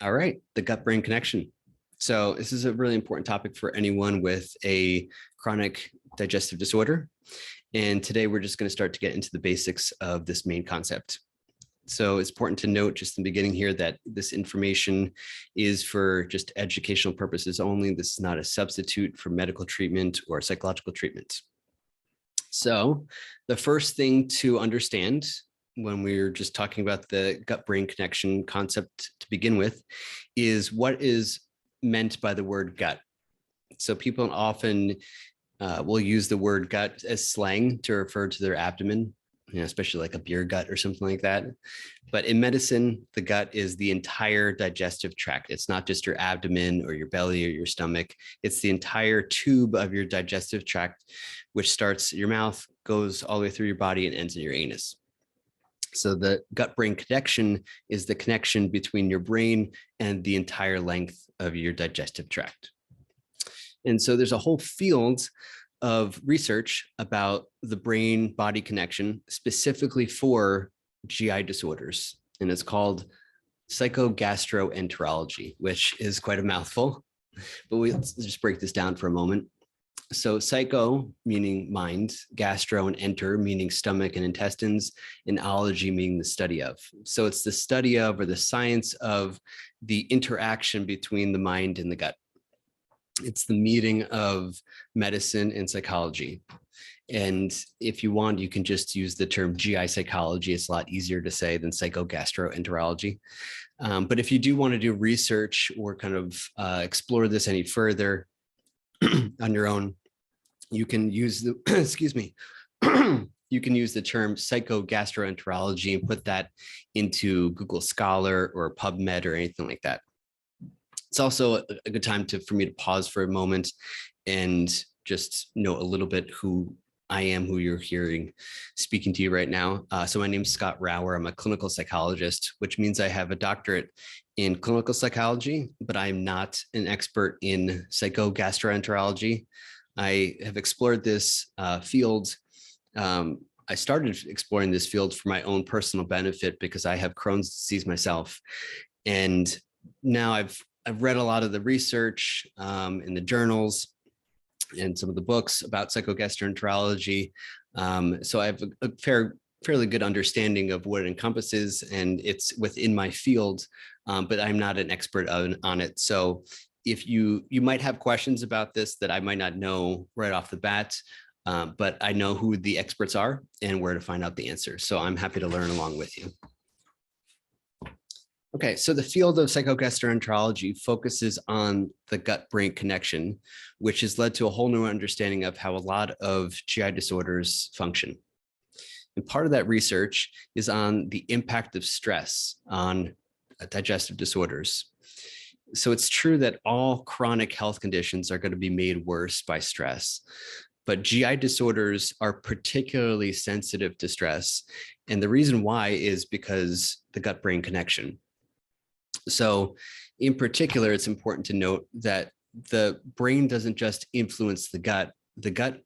All right, the gut-brain connection. So this is a really important topic for anyone with a chronic digestive disorder. And today we're just going to start to get into the basics of this main concept. So it's important to note just in the beginning here that this information is for just educational purposes only. This is not a substitute for medical treatment or psychological treatment. So the first thing to understand when we're just talking about the gut-brain connection concept to begin with is what is meant by the word gut. So people often will use the word gut as slang to refer to their abdomen, especially like a beer gut or something like that. But in medicine, the gut is the entire digestive tract. It's not just your abdomen or your belly or your stomach. It's the entire tube of your digestive tract, which starts at your mouth, goes all the way through your body and ends in your anus. So the gut-brain connection is the connection between your brain and the entire length of your digestive tract. And so there's a whole field of research about the brain-body connection specifically for GI disorders, and it's called psychogastroenterology, which is quite a mouthful, but let's just break this down for a moment. So psycho meaning mind, gastro and enter meaning stomach and intestines, and ology meaning the study of. So it's the study of or the science of the interaction between the mind and the gut. It's the meeting of medicine and psychology. And if you want, you can just use the term GI psychology. It's a lot easier to say than psychogastroenterology. But if you do want to do research or kind of explore this any further, on your own, you can use the, excuse me, you can use the term psychogastroenterology and put that into Google Scholar or PubMed or anything like that. It's also a good time for me to pause for a moment and just know a little bit who I am, who you're hearing speaking to you right now. So my name's Scott Rauer. I'm a clinical psychologist, which means I have a doctorate in clinical psychology, but I'm not an expert in psychogastroenterology. I have explored this field. I started exploring this field for my own personal benefit because I have Crohn's disease myself. And now I've read a lot of the research in the journals and some of the books about psychogastroenterology. So I have a fairly good understanding of what it encompasses, and it's within my field, but I'm not an expert on it. So if you might have questions about this that I might not know right off the bat, but I know who the experts are and where to find out the answer. So I'm happy to learn along with you. Okay, so the field of psychogastroenterology focuses on the gut-brain connection, which has led to a whole new understanding of how a lot of GI disorders function. And part of that research is on the impact of stress on digestive disorders. So it's true that all chronic health conditions are going to be made worse by stress, but GI disorders are particularly sensitive to stress. And the reason why is because the gut-brain connection. So in particular, it's important to note that the brain doesn't just influence the gut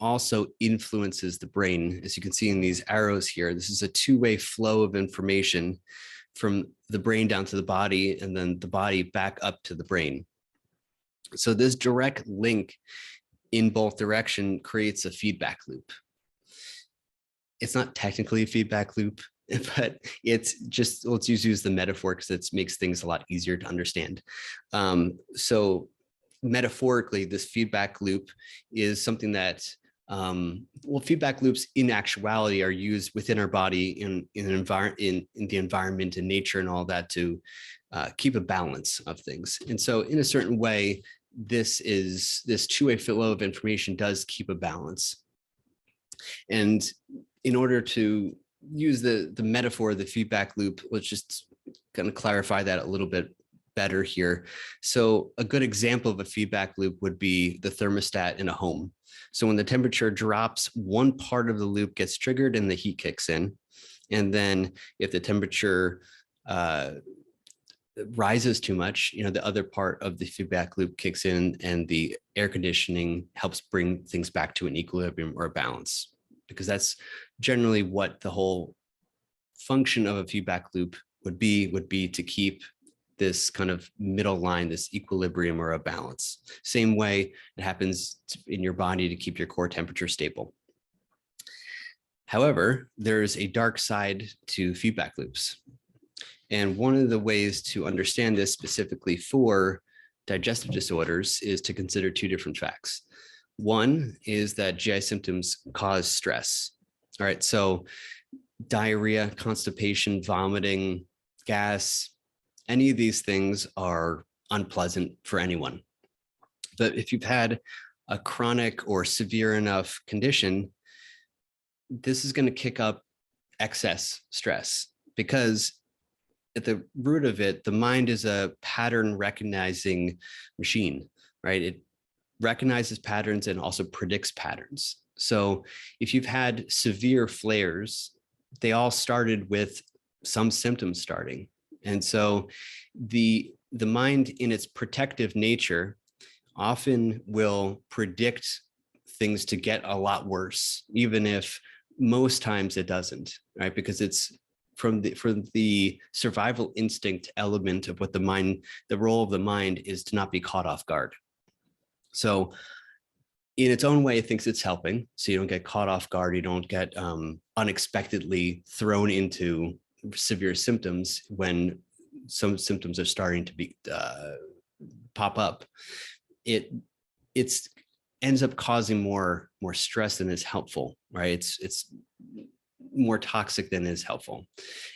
also influences the brain. As you can see in these arrows here, this is a two-way flow of information from the brain down to the body and then the body back up to the brain. So this direct link in both directions creates a feedback loop. It's not technically a feedback loop, but it's just, let's use the metaphor because it makes things a lot easier to understand. So metaphorically, this feedback loop is something that, well, feedback loops in actuality are used within our body in the environment and nature and all that to keep a balance of things. And so in a certain way, this two-way flow of information does keep a balance. And in order to use the metaphor of the feedback loop, let's just kind of clarify that a little bit better here. So a good example of a feedback loop would be the thermostat in a home. So when the temperature drops, one part of the loop gets triggered and the heat kicks in. And then if the temperature rises too much, the other part of the feedback loop kicks in and the air conditioning helps bring things back to an equilibrium or a balance, because that's generally what the whole function of a feedback loop would be to keep this kind of middle line, this equilibrium or a balance. Same way it happens in your body to keep your core temperature stable. However, there's a dark side to feedback loops. And one of the ways to understand this specifically for digestive disorders is to consider two different facts. One is that GI symptoms cause stress. All right, so diarrhea, constipation, vomiting, gas, any of these things are unpleasant for anyone. But if you've had a chronic or severe enough condition, this is going to kick up excess stress, because at the root of it, the mind is a pattern recognizing machine, right? It recognizes patterns and also predicts patterns. So if you've had severe flares, they all started with some symptoms starting. And so the mind, in its protective nature, often will predict things to get a lot worse, even if most times it doesn't, right? Because it's from the survival instinct element of what the role of the mind is to not be caught off guard. So in its own way, it thinks it's helping. So you don't get caught off guard. You don't get unexpectedly thrown into severe symptoms when some symptoms are starting to pop up. It ends up causing more stress than is helpful, right? It's more toxic than is helpful.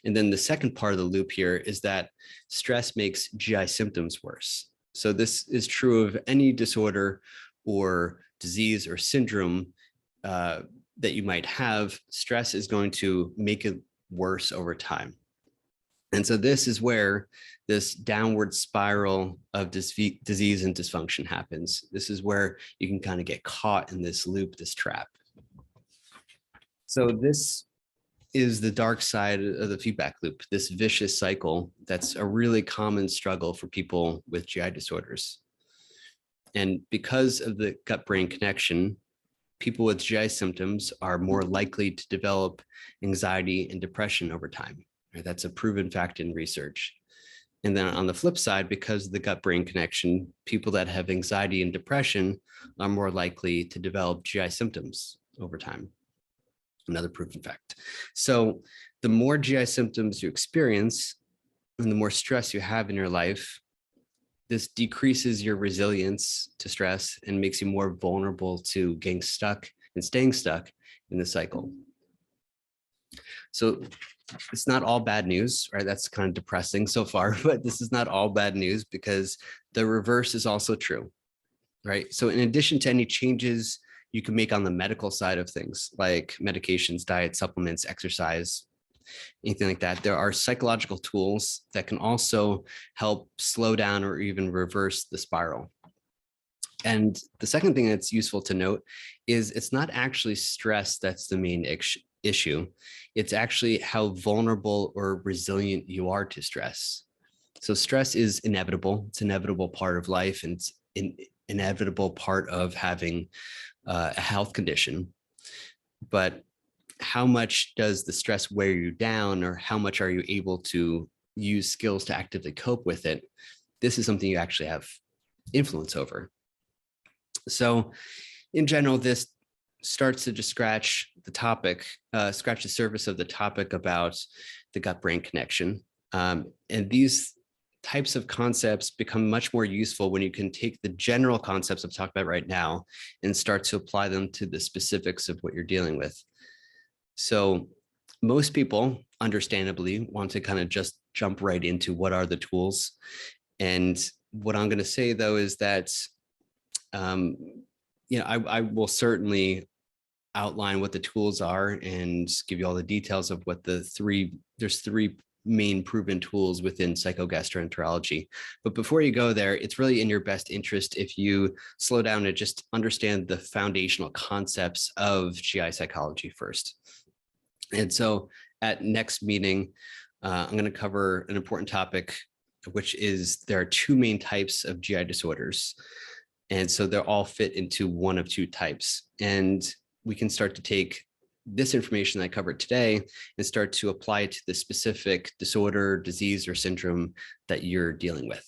And then the second part of the loop here is that stress makes GI symptoms worse. So this is true of any disorder or disease or syndrome that you might have. Stress is going to make it worse over time. And so this is where this downward spiral of disease and dysfunction happens. This is where you can kind of get caught in this loop, this trap. So this is the dark side of the feedback loop, this vicious cycle that's a really common struggle for people with GI disorders. And because of the gut-brain connection, people with GI symptoms are more likely to develop anxiety and depression over time. Right? That's a proven fact in research. And then on the flip side, because of the gut-brain connection, people that have anxiety and depression are more likely to develop GI symptoms over time. Another proven fact. So the more GI symptoms you experience and the more stress you have in your life, this decreases your resilience to stress and makes you more vulnerable to getting stuck and staying stuck in the cycle. So it's not all bad news, right? That's kind of depressing so far, but this is not all bad news, because the reverse is also true, right? So in addition to any changes you can make on the medical side of things, like medications, diet, supplements, exercise, anything like that, there are psychological tools that can also help slow down or even reverse the spiral. And the second thing that's useful to note is it's not actually stress that's the main issue. It's actually how vulnerable or resilient you are to stress. So stress is inevitable. It's an inevitable part of life, and it's an inevitable part of having a health condition. But how much does the stress wear you down, or how much are you able to use skills to actively cope with it? This is something you actually have influence over. So in general, this starts to just scratch the surface of the topic about the gut-brain connection. And these types of concepts become much more useful when you can take the general concepts I'm talking about right now and start to apply them to the specifics of what you're dealing with. So most people, understandably, want to kind of just jump right into what are the tools. And what I'm going to say, though, is that I will certainly outline what the tools are and give you all the details of what there's three main proven tools within psychogastroenterology. But before you go there, it's really in your best interest if you slow down and just understand the foundational concepts of GI psychology first. And so at next meeting, I'm going to cover an important topic, which is there are two main types of GI disorders. And so they're all fit into one of two types. And we can start to take this information that I covered today and start to apply it to the specific disorder, disease, or syndrome that you're dealing with.